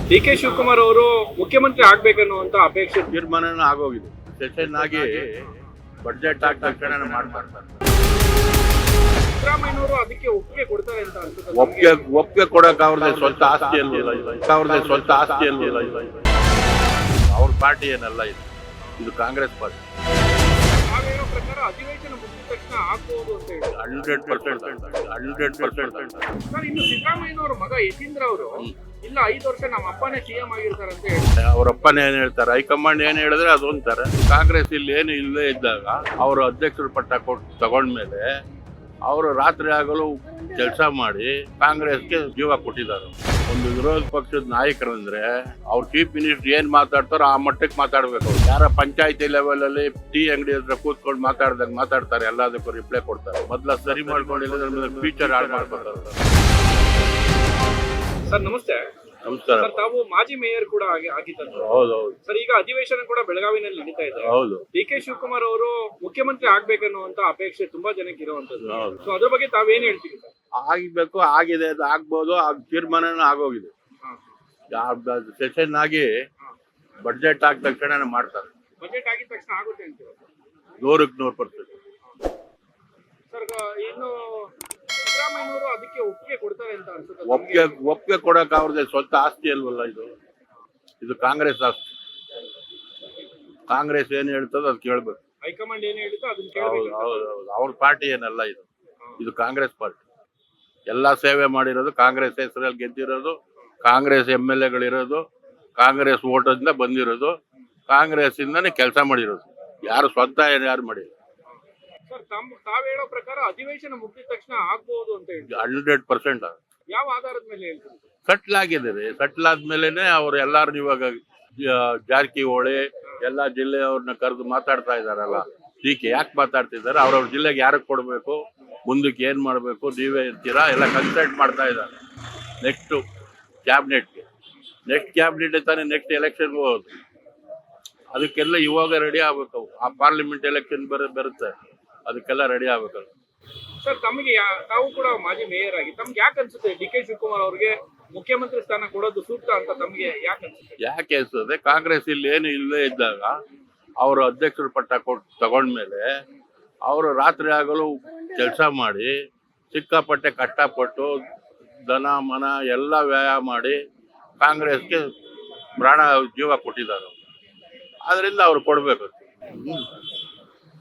D K Shivakumar ಅವರು ಮುಖ್ಯಮಂತ್ರಿ ಆಗ್ಬೇಕನ್ನುವಂತ ಅಪೇಕ್ಷೆ ತೀರ್ಮಾನ ಆಗೋಗಿದೆ. ಸೆಷನ್ ಆಗಿ ಬಡ್ಜೆಟ್ ಆದ ತಕ್ಷಣ ಮಾಡ್ತಾರೆ. ಸಿದ್ದರಾಮಯ್ಯನವರು ಅದಕ್ಕೆ ಒಪ್ಪಿಗೆ ಕೊಡ್ತಾರೆ ಅಂತ ಅನ್ಸುತ್ತೆ. ಒಪ್ಪಿಗೆ ಕೊಡಕ್ ಅವ್ರದೇ ಸ್ವಂತ ಆಸ್ತಿ ಅಲ್ವಲ್ಲ, ಅವ್ರ ಪಾರ್ಟಿ ಏನಲ್ಲ ಇದು ಕಾಂಗ್ರೆಸ್ ಪಾರ್ಟಿ. ನಾವೇನೋ ಪ್ರಕಾರ ಅಧಿವೇಶನ ಮುಗಿದ ತಕ್ಷಣ ಆಗ್ಬಹುದು ಅಂತ ಹೇಳಿ 100%. ಸರ್, ಇನ್ನು ಸಿದ್ದರಾಮಯ್ಯನವರ ಮಗ ಯತೀಂದ್ರ ಅವರು ಇಲ್ಲ 5 ವರ್ಷ ನಮ್ಮ ಅಪ್ಪನೇ ಸಿಎಂ ಆಗಿರ್ತಾರೆ ಅಂತ ಹೇಳಿ ಅವ್ರಪ್ಪನ ಏನ್ ಹೇಳ್ತಾರೆ, ಹೈಕಮಾಂಡ್ ಏನ್ ಹೇಳಿದ್ರೆ ಅದು ಅಂತಾರೆ. ಕಾಂಗ್ರೆಸ್ ಇಲ್ಲಿ ಏನು ಇಲ್ಲೇ ಇದ್ದಾಗ ಅವರು ಅಧ್ಯಕ್ಷರ ಪಟ್ಟ ಕೊಟ್ಟು ತಗೊಂಡ್ಮೇಲೆ ಅವರು ರಾತ್ರಿ ಆಗಲು ಕೆಲಸ ಮಾಡಿ ಕಾಂಗ್ರೆಸ್ಗೆ ಜೀವ ಕೊಟ್ಟಿದ್ದಾರೆ. ಒಂದು ವಿರೋಧ ಪಕ್ಷದ ನಾಯಕರಂದ್ರೆ ಅವ್ರ ಚೀಫ್ ಮಿನಿಸ್ಟರ್ ಏನ್ ಮಾತಾಡ್ತಾರೋ ಆ ಮಟ್ಟಕ್ಕೆ ಮಾತಾಡ್ಬೇಕು. ಯಾರ ಪಂಚಾಯತಿ ಲೆವೆಲ್ ಅಲ್ಲಿ ಟೀ ಅಂಗಡಿ ಹತ್ರ ಕೂತ್ಕೊಂಡು ಮಾತಾಡ್ದಂಗೆ ಮಾತಾಡ್ತಾರೆ, ಎಲ್ಲದಕ್ಕೂ ರಿಪ್ಲೈ ಕೊಡ್ತಾರೆ. ಮೊದ್ಲ ಸರಿ ಮಾಡ್ಕೊಂಡಿಲ್ಲ ಫ್ಯೂಚರ್ ಹಾಳು ಮಾಡ್ಕೊತಾರೆ. ಸರ್ ನಮಸ್ತೆ. ನಮಸ್ಕಾರ. ಸರ್, ತಾವು ಮಾಜಿ ಮೇಯರ್ ಕೂಡ ಆಗಿದ್ದರು. ಹೌದೌದು ಸರ್, ಈಗ ಅಧಿವೇಶನ ಕೂಡ ಬೆಳಗಾವಿನಲ್ಲಿ ನಡೀತಾ ಇದೆ. ಹೌದು. ಡಿ ಕೆ ಶಿವಕುಮಾರ್ ಅವರು ಮುಖ್ಯಮಂತ್ರಿ ಆಗ್ಬೇಕನ್ನುವಂತ ಅಪೇಕ್ಷೆ ತುಂಬಾ ಜನಕ್ಕೆ ಇರುವಂತದ್ದು. ಹೌದು. ಸೊ ಅದ್ರ ಬಗ್ಗೆ ತಾವೇನ್ ಹೇಳ್ತೀವಿ ಸರ್? ಆಗಿರ್ಬೇಕು, ಆಗಿದೆ, ಅದು ಆಗ್ಬೋದು. ತೀರ್ಮಾನ ಆಗೋಗಿದೆ. ಸೆಷನ್ ಆಗಿ ಬಡ್ಜೆಟ್ ಆದ ತಕ್ಷಣ ಮಾಡ್ತಾರೆ. ಬಜೆಟ್ ಆಗಿದ ತಕ್ಷಣ ಆಗುತ್ತೆ ಅಂತೀವಿ 100%. ಸರ್, ಇನ್ನು ಸಿದ್ದರಾಮಯ್ಯನವರು ಅದಕ್ಕೆ ಒಪ್ಪಿಗೆ ಕೊಡ್ತಾರೆ ಅಂತ ಅನ್ಸುತ್ತೆ. ಒಪ್ಪಿಗೆ ಕೊಡಕ್ ಅವ್ರದೇ ಸ್ವಂತ ಆಸ್ತಿ ಅಲ್ವಲ್ಲ ಇದು ಕಾಂಗ್ರೆಸ್ ಆಸ್ತಿ. ಕಾಂಗ್ರೆಸ್ ಏನ್ ಹೇಳ್ತದೋ ಅದು ಕೇಳ್ಬೇಕು. ಹೈಕಮಾಂಡ್ ಏನ್ ಹೇಳಿದ್ರು ಅದನ್ನ ಹೌದು ಕೇಳಬೇಕು. ಹೌದು. ಅವ್ರ ಪಾರ್ಟಿ ಏನಲ್ಲ ಇದು ಕಾಂಗ್ರೆಸ್ ಪಾರ್ಟಿ. ಎಲ್ಲಾ ಸೇವೆ ಮಾಡಿರೋದು ಕಾಂಗ್ರೆಸ್ ಹೆಸರಲ್ಲಿ ಗೆದ್ದಿರೋದು, ಕಾಂಗ್ರೆಸ್ MLA ಗಳಿರೋದು, ಕಾಂಗ್ರೆಸ್ ಓಟದಿಂದ ಬಂದಿರೋದು, ಕಾಂಗ್ರೆಸ್ ಇಂದಾನೆ ಕೆಲಸ ಮಾಡಿರೋದು. ಯಾರು ಸ್ವಂತ ಯಾರು ಮಾಡಿರೋದು. ಸರ್, ತಾವ್ ಹೇಳೋ ಪ್ರಕಾರ ಅಧಿವೇಶನ ಮುಗಿದ ತಕ್ಷಣ ಆಗ್ಬಹುದು ಅಂತ ಹೇಳಿ 100%. ಯಾವ ಆಧಾರದ ಮೇಲೆ ಹೇಳ್ತೀವಿ? ಸಟ್ಲ್ ಆಗಿದೆ. ಸಟ್ಲ್ ಆದ್ಮೇಲೆನೆ ಅವ್ರು ಎಲ್ಲಾರು ಇವಾಗ ಜಾರಕಿಹೊಳಿ ಎಲ್ಲಾ ಜಿಲ್ಲೆಯವ್ರನ್ನ ಕರೆದು ಮಾತಾಡ್ತಾ ಇದಾರಲ್ಲ. ಟೀಕೆ ಯಾಕೆ ಮಾತಾಡ್ತಿದ್ದಾರೆ, ಅವ್ರವ್ರ ಜಿಲ್ಲೆಗೆ ಯಾರಿಗೆ ಕೊಡ್ಬೇಕು, ಮುಂದಕ್ಕೆ ಏನ್ ಮಾಡ್ಬೇಕು, ನೀವೇ ಇರ್ತೀರಾ ಎಲ್ಲ ಕನ್ಸಲ್ಟ್ ಮಾಡ್ತಾ ಇದ್ದಾರೆ. ನೆಕ್ಸ್ಟ್ ಕ್ಯಾಬಿನೆಟ್ ತಾನೇ ನೆಕ್ಸ್ಟ್ ಎಲೆಕ್ಷನ್ಗೆ ಹೋಗೋದು. ಅದಕ್ಕೆಲ್ಲ ಇವಾಗ ರೆಡಿ ಆಗ್ಬೇಕು. ಆ ಪಾರ್ಲಿಮೆಂಟ್ ಎಲೆಕ್ಷನ್ ಬರುತ್ತೆ, ಅದಕ್ಕೆಲ್ಲ ರೆಡಿ ಆಗ್ಬೇಕಲ್ಲ. ಸರ್, ತಮಗೆ ತಾವು ಕೂಡ ಮಾಜಿ ಮೇಯರ್ ಆಗಿ ತಮ್ಗೆ ಯಾಕೆ ಅನ್ಸುತ್ತೆ ಡಿ ಕೆ ಶಿವಕುಮಾರ್ ಅವ್ರಿಗೆ ಮುಖ್ಯಮಂತ್ರಿ ಸ್ಥಾನ ಕೊಡೋದು ಸೂಕ್ತ ಅಂತ ತಮ್ಗೆ ಯಾಕೆ ಅನ್ಸುತ್ತೆ? ಯಾಕೆ ಅನ್ಸುತ್ತೆ, ಕಾಂಗ್ರೆಸ್ ಇಲ್ಲಿ ಏನು ಇಲ್ಲೇ ಇದ್ದಾಗ ಅವರು ಅಧ್ಯಕ್ಷರ ಪಟ್ಟ ಕೊಟ್ಟು ತಗೊಂಡ್ಮೇಲೆ ಅವರು ರಾತ್ರಿ ಆಗಲು ಕೆಲಸ ಮಾಡಿ ಸಿಕ್ಕಾಪಟ್ಟೆ ಕಷ್ಟಪಟ್ಟು ದನ ಮನ ಎಲ್ಲ ವ್ಯಯ ಮಾಡಿ ಕಾಂಗ್ರೆಸ್ಗೆ ಪ್ರಾಣ ಜೀವ ಕೊಟ್ಟಿದ್ದಾರೆ. ಆದ್ರಿಂದ ಅವ್ರು ಕೊಡ್ಬೇಕು.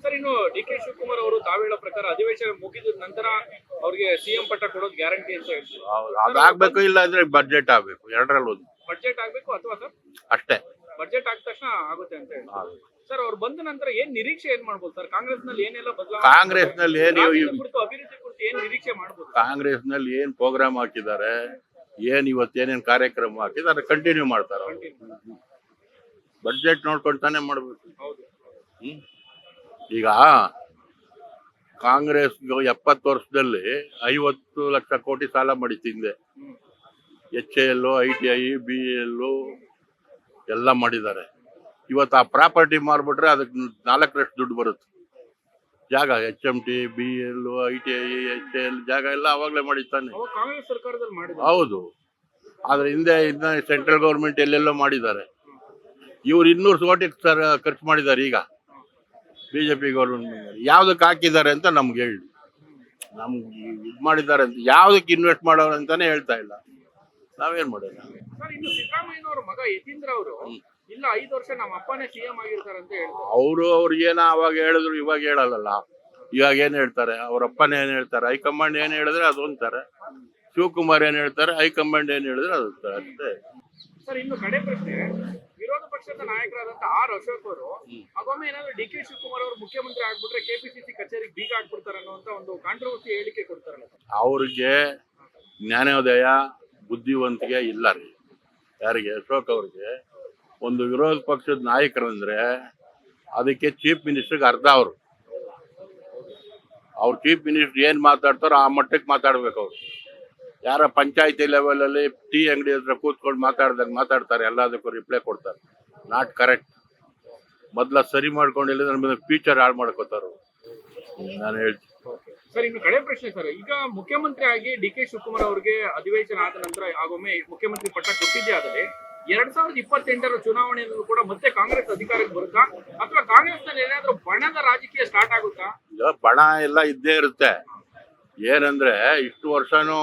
ಸರ್, ಇನ್ನು ಡಿ ಕೆ ಶಿವಕುಮಾರ್ ಅವರು ತಾವು ಹೇಳೋ ಪ್ರಕಾರ ಅಧಿವೇಶನ ಮುಗಿದ ನಂತರ ಅವ್ರಿಗೆ ಸಿಎಂ ಪಟ್ಟ ಕೊಡೋದು ಗ್ಯಾರಂಟಿ ಅಂತ ಹೇಳ್ತೀವಿ. ಅದಾಗ್ಬೇಕು, ಇಲ್ಲ ಅಂದ್ರೆ ಬಡ್ಜೆಟ್ ಆಗ್ಬೇಕು. ಎರಡರಲ್ಲಿ ಒಂದು. ಬಡ್ಜೆಟ್ ಆಗ್ಬೇಕು ಅಥವಾ ಸರ್ ಅಷ್ಟೇ. ಬಡ್ಜೆಟ್ ಆದ ತಕ್ಷಣ ಆಗುತ್ತೆ ಅಂತ ಹೇಳಿ. ಸರ್, ಅವ್ರು ಬಂದ ನಂತರ ಏನ್ ನಿರೀಕ್ಷೆ ಏನ್ ಮಾಡ್ಬೋದು ಸರ್? ಕಾಂಗ್ರೆಸ್ ನಲ್ಲಿ ಏನೆಲ್ಲ ಬದಲಾವಣೆ, ಕಾಂಗ್ರೆಸ್ ನಲ್ಲಿ ಅಭಿವೃದ್ಧಿ ಕುರಿತು ಏನ್ ನಿರೀಕ್ಷೆ ಮಾಡ್ಬೋದು? ಕಾಂಗ್ರೆಸ್ ನಲ್ಲಿ ಏನ್ ಪ್ರೋಗ್ರಾಮ್ ಹಾಕಿದ್ದಾರೆ, ಇವತ್ತೇನೇನ್ ಕಾರ್ಯಕ್ರಮ ಹಾಕಿದ್ದಾರೆ ಕಂಟಿನ್ಯೂ ಮಾಡ್ತಾರೆ. ಬಡ್ಜೆಟ್ ನೋಡ್ಕೊಂಡು ತಾನೇ ಮಾಡ್ಬೇಕು. ಹೌದು. ಈಗ ಕಾಂಗ್ರೆಸ್ 70 ವರ್ಷದಲ್ಲಿ 50 ಲಕ್ಷ ಕೋಟಿ ಸಾಲ ಮಾಡಿತ್ತು ಹಿಂದೆ. HAL, ITI, BEL ಎಲ್ಲ ಮಾಡಿದ್ದಾರೆ. ಇವತ್ತು ಆ ಪ್ರಾಪರ್ಟಿ ಮಾರ್ಬಿಟ್ರೆ ಅದಕ್ಕೆ 4 ಲಕ್ಷ ದುಡ್ಡು ಬರುತ್ತೆ. ಜಾಗ HMT, BEL, ITI, HAL ಜಾಗ ಎಲ್ಲ ಅವಾಗಲೇ ಮಾಡಿತ್ತಾನೆ. ಕಾಂಗ್ರೆಸ್ ಸರ್ಕಾರದಲ್ಲಿ ಮಾಡಿದ್ರು. ಹೌದು. ಆದ್ರೆ ಹಿಂದೆ ಇದನ್ನ ಸೆಂಟ್ರಲ್ ಗೌರ್ಮೆಂಟ್ ಎಲ್ಲೆಲ್ಲೋ ಮಾಡಿದ್ದಾರೆ. ಇವ್ರು 200 ಕೋಟಿ ಖರ್ಚು ಮಾಡಿದ್ದಾರೆ. ಈಗ BJP ಗೌರ್ಮೆಂಟ್ ಯಾವ್ದಕ್ಕೆ ಹಾಕಿದ್ದಾರೆ ಅಂತ ನಮ್ಗೆ ಹೇಳಿ, ನಮ್ಗೆ ಇದು ಮಾಡಿದ್ದಾರೆ ಅಂತ ಯಾವ್ದಕ್ಕೆ ಇನ್ವೆಸ್ಟ್ ಮಾಡೋರು ಅಂತಾನೆ ಹೇಳ್ತಾ ಇಲ್ಲ. ನಾವೇನ್ ಮಾಡೋಣ? ಸರ್, ಇನ್ನು ಸಿದ್ದರಾಮಯ್ಯನವರ ಮಗ ಯತೀಂದ್ರ ಅವರು ಇಲ್ಲ 5 ವರ್ಷ ನಮ್ಮ ಅಪ್ಪನೇ ಸಿಎಂ ಆಗಿರ್ತಾರೆ ಅಂತ ಹೇಳ್ತಾರೆ. ಅವ್ರು ಏನ ಅವಾಗ ಹೇಳಿದ್ರು, ಇವಾಗ ಹೇಳಲ್ಲ. ಇವಾಗ ಏನ್ ಹೇಳ್ತಾರೆ, ಅವ್ರಪ್ಪನ ಏನ್ ಹೇಳ್ತಾರೆ, ಹೈಕಮಾಂಡ್ ಏನ್ ಹೇಳಿದ್ರೆ ಅದು ಅಂತಾರೆ. ಶಿವಕುಮಾರ್ ಏನ್ ಹೇಳ್ತಾರೆ, ಹೈಕಮಾಂಡ್ ಏನ್ ಹೇಳಿದ್ರೆ ಅದು ಅಂತಾರೆ ಅಷ್ಟೇ. ಸರ್, ಇನ್ನು ಕಡೆ ಪ್ರಶ್ನೆ, ವಿರೋಧ ಪಕ್ಷದ ನಾಯಕರಾದಂತ ಅಶೋಕ್ ಅವರು ಆಗೊಮ್ಮೆ ಏನಾದ್ರು ಡಿ ಕೆ ಶಿವಕುಮಾರ್ ಅವರು ಮುಖ್ಯಮಂತ್ರಿ ಆಗ್ಬಿಟ್ರೆ KPCC ಕಚೇರಿಗೆ ಬೀಗ ಹಾಕ್ಬಿಡ್ತಾರೆ ಅನ್ನುವಂತ ಒಂದು ಕಾಂಟ್ರವರ್ಸಿ ಹೇಳಿಕೆ ಕೊಡ್ತಾರಲ್ಲ. ಅವ್ರಿಗೆ ಜ್ಞಾನೋದಯ ಬುದ್ಧಿವಂತಿಕೆ ಇಲ್ಲ ರೀ. ಯಾರಿಗೆ? ಅಶೋಕ್ ಅವ್ರಿಗೆ. ಒಂದು ವಿರೋಧ ಪಕ್ಷದ ನಾಯಕರಂದ್ರೆ ಅದಕ್ಕೆ ಚೀಫ್ ಮಿನಿಸ್ಟರ್ಗೆ ಅರ್ಧ. ಅವ್ರ ಚೀಫ್ ಮಿನಿಸ್ಟರ್ ಏನ್ ಮಾತಾಡ್ತಾರೋ ಆ ಮಟ್ಟಕ್ಕೆ ಮಾತಾಡ್ಬೇಕು. ಅವ್ರು ಯಾರ ಪಂಚಾಯತಿ ಲೆವೆಲ್ ಅಲ್ಲಿ ಟೀ ಅಂಗಡಿ ಹತ್ರ ಕೂತ್ಕೊಂಡು ಮಾತಾಡ್ದಂಗೆ ಮಾತಾಡ್ತಾರೆ, ಎಲ್ಲದಕ್ಕೂ ರಿಪ್ಲೈ ಕೊಡ್ತಾರೆ. Not correct. ಮೊದ್ಲ ಸರಿ ಮಾಡ್ಕೊಂಡಿಲ್ಲ ಫ್ಯೂಚರ್ ಹಾಳು ಮಾಡ್ಕೋತಾರ. ನಾನು ಹೇಳ್ತೀನಿ. ಸರ್, ಇನ್ನು ಕಡೆ ಪ್ರಶ್ನೆ ಸರ್, ಈಗ ಮುಖ್ಯಮಂತ್ರಿ ಆಗಿ ಡಿ ಕೆ ಶಿವಕುಮಾರ್ ಅವರಿಗೆ ಅಧಿವೇಶನ ಆದ ನಂತರ ಆಗೊಮ್ಮೆ ಮುಖ್ಯಮಂತ್ರಿ ಪಟ್ಟ ಕೊಟ್ಟಿದ್ದೇ ಆದರೆ 2028ರ ಚುನಾವಣೆಯಲ್ಲೂ ಕೂಡ ಮತ್ತೆ ಕಾಂಗ್ರೆಸ್ ಅಧಿಕಾರಕ್ಕೆ ಬರುತ್ತಾ ಅಥವಾ ಕಾಂಗ್ರೆಸ್ ನಲ್ಲಿ ಏನಾದ್ರೂ ಬಣದ ರಾಜಕೀಯ ಸ್ಟಾರ್ಟ್ ಆಗುತ್ತಾ? ಈಗ ಬಣ ಎಲ್ಲ ಇದ್ದೇ ಇರುತ್ತೆ. ಏನಂದ್ರೆ ಇಷ್ಟು ವರ್ಷನೂ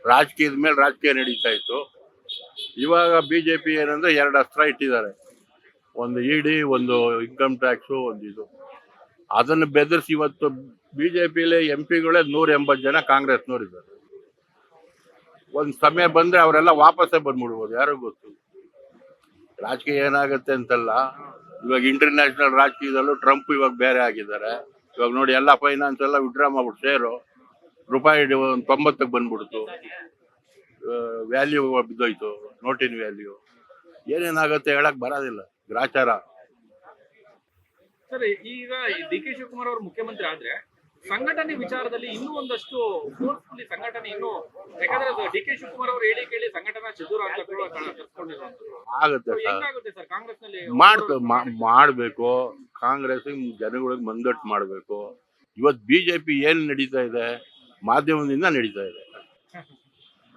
ರಾಜಕೀಯದ ಮೇಲೆ ರಾಜಕೀಯ ನಡೀತಾ ಇತ್ತು. ಇವಾಗ ಬಿಜೆಪಿ ಏನಂದ್ರೆ 2 ಅಸ್ತ್ರ ಇಟ್ಟಿದ್ದಾರೆ. ಒಂದು ಇಡಿ, ಒಂದು ಇನ್ಕಮ್ ಟ್ಯಾಕ್ಸು, ಒಂದು ಇದು. ಅದನ್ನು ಬೆದರಿಸಿ ಇವತ್ತು ಬಿಜೆಪಿಲಿ ಎಂಪಿಗಳೇ 180 ಜನ ಕಾಂಗ್ರೆಸ್ನವ್ರಿದ್ದಾರೆ. ಒಂದು ಸಮಯ ಬಂದ್ರೆ ಅವರೆಲ್ಲ ವಾಪಸ್ಸೇ ಬಂದ್ಬಿಡ್ಬೋದು, ಯಾರಿಗೂ ಗೊತ್ತು. ರಾಜಕೀಯ ಏನಾಗುತ್ತೆ ಅಂತಲ್ಲ. ಇವಾಗ ಇಂಟರ್ನ್ಯಾಷನಲ್ ರಾಜಕೀಯದಲ್ಲೂ ಟ್ರಂಪ್ ಇವಾಗ ಬೇರೆ ಆಗಿದ್ದಾರೆ. ಇವಾಗ ನೋಡಿ ಎಲ್ಲ ಫೈನಾನ್ಸ್ ಎಲ್ಲ ವಿಡ್ರಾ ಮಾಡ್ಬಿಟ್ಟು ಶೇರು ರೂಪಾಯಿ 90ಕ್ಕೆ ಬಂದ್ಬಿಡ್ತು. Value ಬಿದ್ದೋಯ್ತು, ನೋಟಿನ value. ಏನೇನಾಗುತ್ತೆ ಹೇಳಕ್ ಬರೋದಿಲ್ಲ, ಗ್ರಾಚಾರ. ಸರ್, ಈಗ ಡಿ ಕೆ ಶಿವಕುಮಾರ್ ಅವರು ಮುಖ್ಯಮಂತ್ರಿ ಆದ್ರೆ ಸಂಘಟನೆ ವಿಚಾರದಲ್ಲಿ ಇನ್ನೂ ಒಂದಷ್ಟು ಫೋರ್ಸ್ಫುಲಿ ಸಂಘಟನೆ ಇನ್ನೂ, ಯಾಕಂದ್ರೆ ಡಿ ಕೆ ಶಿವಕುಮಾರ್ ಅವರು ಹೇಳಿ ಕೇಳಿ ಸಂಘಟನಾ ಚದುರ ಅಂತ ಕರ್ಸ್ಕೊಂಡಿರುವಂತದ್ದು ಆಗುತ್ತೆ ಸರ್, ಹೆಂಗಾಗುತ್ತೆ ಸರ್ ಕಾಂಗ್ರೆಸ್ ನಲ್ಲಿ? ಮಾಡಬೇಕು. ಕಾಂಗ್ರೆಸ್ ಜನಗಳಿಗೆ ಮಂದಟ್ಟು ಮಾಡಬೇಕು. ಇವತ್ತು ಬಿಜೆಪಿ ಏನ್ ನಡೀತಾ ಇದೆ, ಮಾಧ್ಯಮದಿಂದ ನಡೀತಾ ಇದೆ.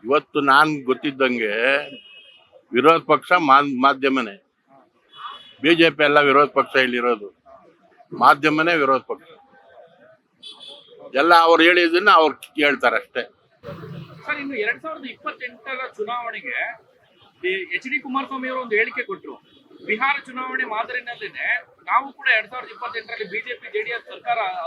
ಇವತ್ತು ನಾನ್ ಗೊತ್ತಿದ್ದಂಗೆ ವಿರೋಧ ಪಕ್ಷ ಮಾಧ್ಯಮನೇ. ಬಿಜೆಪಿ ಎಲ್ಲ ವಿರೋಧ ಪಕ್ಷ ಇಲ್ಲಿರೋದು, ಮಾಧ್ಯಮನೇ ವಿರೋಧ ಪಕ್ಷ. ಎಲ್ಲ ಅವ್ರು ಹೇಳಿದ್ದನ್ನ ಅವ್ರು ಕೇಳ್ತಾರೆ ಅಷ್ಟೇ. ಸರ್, ಇನ್ನು 2028ರ ಚುನಾವಣೆಗೆ ಎಚ್ ಡಿ ಕುಮಾರಸ್ವಾಮಿ ಅವರು ಒಂದು ಹೇಳಿಕೆ ಕೊಟ್ಟರು. ಬಿಹಾರ ಚುನಾವಣೆ ಮಾದರಿನಲ್ಲೇನೆ ನಾವು ಕೂಡ 2028ರಲ್ಲಿ ಬಿಜೆಪಿ ಜೆಡಿಎಸ್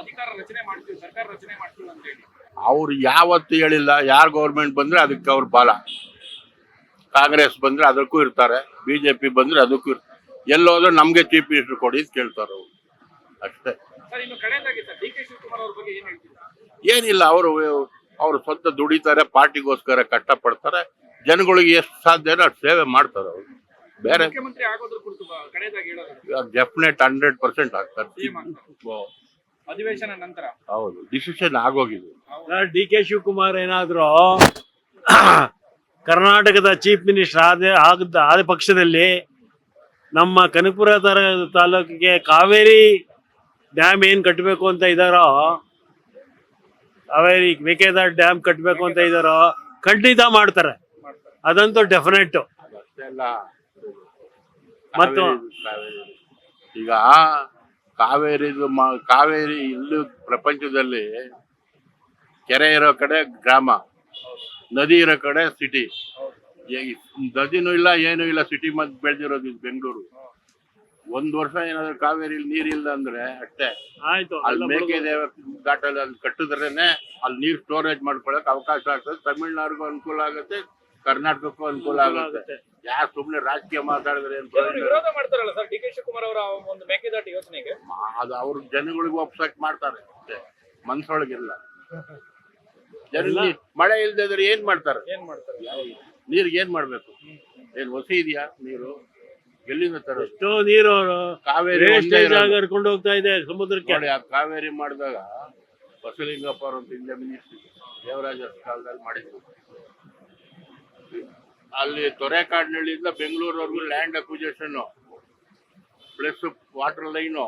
ಅಧಿಕಾರ ರಚನೆ ಮಾಡ್ತೀವಿ ಅಂತ ಹೇಳಿ. ಅವ್ರು ಯಾವತ್ತು ಹೇಳಿಲ್ಲ. ಯಾರು ಗೌರ್ಮೆಂಟ್ ಬಂದ್ರೆ ಅದಕ್ಕೆ ಅವ್ರ ಬಾಲ. ಕಾಂಗ್ರೆಸ್ ಬಂದ್ರೆ ಅದಕ್ಕೂ ಇರ್ತಾರೆ, ಬಿಜೆಪಿ ಬಂದ್ರೆ ಅದಕ್ಕೂ ಇರ್ತಾರೆ. ಎಲ್ಲೋದ್ರೆ ನಮ್ಗೆ ಚೀಫ್ ಮಿನಿಸ್ಟರ್ ಕೊಡಿ ಅಂತ ಕೇಳ್ತಾರೆ ಅವ್ರು, ಅಷ್ಟೇ. ಸರ್, ಇನ್ನು ಕಡೆಯದಾಗಿ ಸರ್, ಡಿ ಕೆ ಶಿವಕುಮಾರ್ ಅವ್ರ ಬಗ್ಗೆ ಏನ್ ಹೇಳ್ತೀರಾ? ಏನಿಲ್ಲ, ಅವರು ಸ್ವಂತ ದುಡಿತಾರೆ, ಪಾರ್ಟಿಗೋಸ್ಕರ ಕಷ್ಟಪಡ್ತಾರೆ. ಜನಗಳಿಗೆ ಎಷ್ಟು ಸಾಧ್ಯನೋ ಅಷ್ಟು ಸೇವೆ ಮಾಡ್ತಾರೆ ಅವರು. ಬೇರೆ ಮುಖ್ಯಮಂತ್ರಿ ಆಗೋದ್ರ ಕುರಿತು ಕಡೆಯದಾಗಿ ಹೇಳೋದು? ಡೆಫಿನೆಟ್ 100% ಆಗ್ತಾರೆ. ಅಧಿವೇಶನ ನಂತರ ಹೌದು, ಡಿಸಿಷನ್ ಆಗೋಗಿದೆ. ಡಿ ಕೆ ಶಿವಕುಮಾರ್ ಏನಾದ್ರು ಕರ್ನಾಟಕದ ಚೀಫ್ ಮಿನಿಸ್ಟರ್ ಆದ ಪಕ್ಷದಲ್ಲಿ ನಮ್ಮ ಕನಕಪುರ ತಾಲೂಕಿಗೆ ಕಾವೇರಿ ಡ್ಯಾಮ್ ಏನ್ ಕಟ್ಟಬೇಕು ಅಂತ ಇದಾರೋ, ಕಾವೇರಿ ಮೇಕೆದಾಟು ಡ್ಯಾಮ್ ಕಟ್ಟಬೇಕು ಅಂತ ಇದಾರೋ ಖಂಡಿತ ಮಾಡ್ತಾರೆ. ಅದಂತೂ ಡೆಫಿನೆಟ್. ಮತ್ತು ಈಗ ಕಾವೇರಿ ಇಲ್ಲೂ ಪ್ರಪಂಚದಲ್ಲಿ ಕೆರೆ ಇರೋ ಕಡೆ ಗ್ರಾಮ, ನದಿ ಇರೋ ಕಡೆ ಸಿಟಿ. ನದಿನೂ ಇಲ್ಲ, ಏನೂ ಇಲ್ಲ, ಸಿಟಿ ಮಧ್ಯ ಬೆಳೆದಿರೋದು ಇದು ಬೆಂಗಳೂರು. 1 ವರ್ಷ ಏನಾದ್ರು ಕಾವೇರಿಲಿ ನೀರಿಲ್ಲ ಅಂದ್ರೆ ಅಷ್ಟೇ ಆಯ್ತು. ಅಲ್ಲಿ ಮೇಕೆದೇವ ಘಾಟಲ್ಲಿ ಅಲ್ಲಿ ಕಟ್ಟಿದ್ರೇನೆ ಅಲ್ಲಿ ನೀರು ಸ್ಟೋರೇಜ್ ಮಾಡ್ಕೊಳಕ್ ಅವಕಾಶ ಆಗ್ತದೆ. ತಮಿಳ್ನಾಡಿಗೂ ಅನುಕೂಲ ಆಗುತ್ತೆ, ಕರ್ನಾಟಕಕ್ಕೂ ಅನುಕೂಲ ಆಗುತ್ತೆ. ಯಾರು ಸುಮ್ನೆ ರಾಜಕೀಯ ಮಾತಾಡಿದ್ರೆ ವಿರೋಧ ಮಾಡ್ತಾರಲ್ಲ ಸರ್ ಡಿ ಕೆ ಶಿವಕುಮಾರ್ ಅವರ ಒಂದು ಮೇಕೆದಾಟು ಯೋಜನೆಗೆ? ಅದು ಅವ್ರ ಜನಗಳಿಗೆ ಒಪ್ಸಕ್ ಮಾಡ್ತಾರೆ ಅಷ್ಟೇ, ಮನ್ಸೊಳಗಿಲ್ಲ. ಮಳೆ ಇಲ್ದಿದ್ರೆ ಏನ್ ಮಾಡ್ತಾರೆ? ನೀರ್ಗೆ ಏನ್ ಮಾಡ್ಬೇಕು? ಏನ್ ಹೊಸಿ ಇದೆಯಾ ನೀರು? ಎಲ್ಲಿಂದ ತರೋದು? ಎಷ್ಟೋ ನೀರು ಕಾವೇರಿ ಕರ್ಕೊಂಡು ಹೋಗ್ತಾ ಇದೆ ಸಮುದ್ರಕ್ಕೆ. ನೋಡಿ, ಆ ಕಾವೇರಿ ಮಾಡಿದಾಗ ಬಸವಲಿಂಗಪ್ಪ ಅವರು ಹಿಂದೆ ಮಿನಿಸ್ಟ್ರಿ ದೇವರಾಜ ಕಾಲದಲ್ಲಿ ಮಾಡಿದ್ರು. ಅಲ್ಲಿ ತೊರೆಕಾಡಿನಳ್ಳಿಯಿಂದ ಬೆಂಗಳೂರವರೆಗೂ land acquisition plus water line,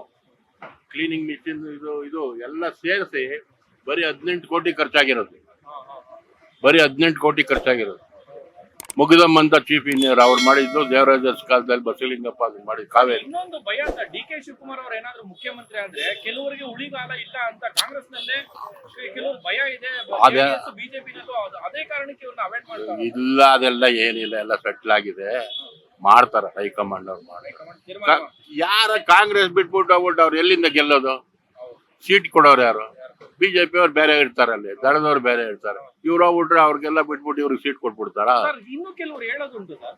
cleaning machine, ಇದು ಎಲ್ಲ ಸೇರಿಸಿ ಬರೀ 18 ಕೋಟಿ ಖರ್ಚಾಗಿರೋದು. ಬರೀ 18 ಕೋಟಿ ಖರ್ಚಾಗಿರೋದು. ಮುಗಿದಮ್ಮಂತ ಚೀಫ್ ಇಂಜಿನಿಯರ್ ಅವ್ರು ಮಾಡಿದ್ದು, ದೇವರಾಜ ಕಾಲದಲ್ಲಿ ಬಸವಲಿಂಗಪ್ಪ ಅದನ್ನ ಮಾಡಿ ಕಾವೇರಿ. ಇನ್ನೊಂದು ಭಯ ಸರ್, ಡಿ ಕೆ ಶಿವಕುಮಾರ್ ಅವರು ಏನಾದ್ರು ಮುಖ್ಯಮಂತ್ರಿ ಆದ್ರೆ ಕೆಲವರಿಗೆ ಉಳಿಗಾಲ ಇಲ್ಲ ಅಂತ ಕಾಂಗ್ರೆಸ್ ನಲ್ಲೇ ಕೆಲವರು ಭಯ ಇದೆ, ಬಿಜೆಪಿ ನಲ್ಲೂ ಅದೇ ಕಾರಣಕ್ಕೆ ಇವ್ರನ್ನ ಅವಾಯ್ಡ್ ಮಾಡ್ತಾರೆ. ಇಲ್ಲ, ಅದೆಲ್ಲ ಏನಿಲ್ಲ, ಎಲ್ಲ ಸೆಟ್ಲ್ ಆಗಿದೆ, ಮಾಡ್ತಾರ ಹೈಕಮಾಂಡ್ ಅವ್ರು ಮಾಡಿ. ಯಾರ ಕಾಂಗ್ರೆಸ್ ಬಿಟ್ಬಿಟ್ಟು ಹೋಗ್ಬಿಟ್ಟು ಅವ್ರು ಎಲ್ಲಿಂದ ಗೆಲ್ಲೋದು? ಸೀಟ್ ಕೊಡೋರು ಯಾರು? ಬಿಜೆಪಿ ಅವ್ರು ಬೇರೆ ಇರ್ತಾರೆ, ಅಲ್ಲಿ ದಳದವ್ರು ಬೇರೆ ಇರ್ತಾರೆ. ಇವ್ರು ಹೋಗ್ಬಿಟ್ರೆ ಅವ್ರಿಗೆಲ್ಲ ಬಿಟ್ಬಿಟ್ಟು ಇವ್ರಿಗೆ ಸೀಟ್ ಕೊಟ್ಬಿಡ್ತಾರ? ಇನ್ನು ಕೆಲವರು ಹೇಳೋದುಂಟು ಸರ್,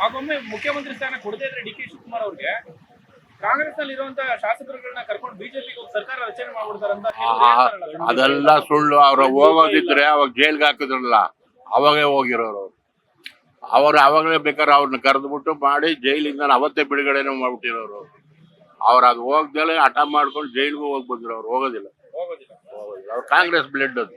ಆಗೊಮ್ಮೆ ಮುಖ್ಯಮಂತ್ರಿ ಸ್ಥಾನ ಕೊಡದೇ ಇದ್ರೆ ಡಿ ಕೆ ಶಿವಕುಮಾರ್ ಅವ್ರಿಗೆ ಕಾಂಗ್ರೆಸ್ ನಲ್ಲಿ ಇರುವಂತಹ ಶಾಸಕರುಗಳನ್ನ ಕರ್ಕೊಂಡು ಬಿಜೆಪಿಗೆ ಸರ್ಕಾರ ರಚನೆ ಮಾಡ್ಬಿಡ್ತಾರಂತ. ಅದೆಲ್ಲ ಸುಳ್ಳು. ಅವ್ರು ಹೋಗೋದಿದ್ರೆ ಅವಾಗ ಜೈಲ್ಗೆ ಹಾಕಿದ್ರಲ್ಲ, ಅವಾಗೇ ಹೋಗಿರೋರು. ಅವಾಗಲೇ ಬೇಕಾದ್ರೆ ಅವ್ರನ್ನ ಕರೆದ್ಬಿಟ್ಟು ಮಾಡಿ ಜೈಲಿಂದ ಅವತ್ತೇ ಬಿಡುಗಡೆನೂ ಮಾಡ್ಬಿಟ್ಟಿರೋರು. ಅವ್ರು ಅದು ಹೋಗ್ದಲೆ ಹಠ ಮಾಡ್ಕೊಂಡು ಜೈಲ್ಗೂ ಹೋಗಿ ಬಂದ್ರು. ಅವ್ರು ಹೋಗೋದಿಲ್ಲ. ಅವ್ರು ಕಾಂಗ್ರೆಸ್ ಬ್ಲಡ್ ಅದು.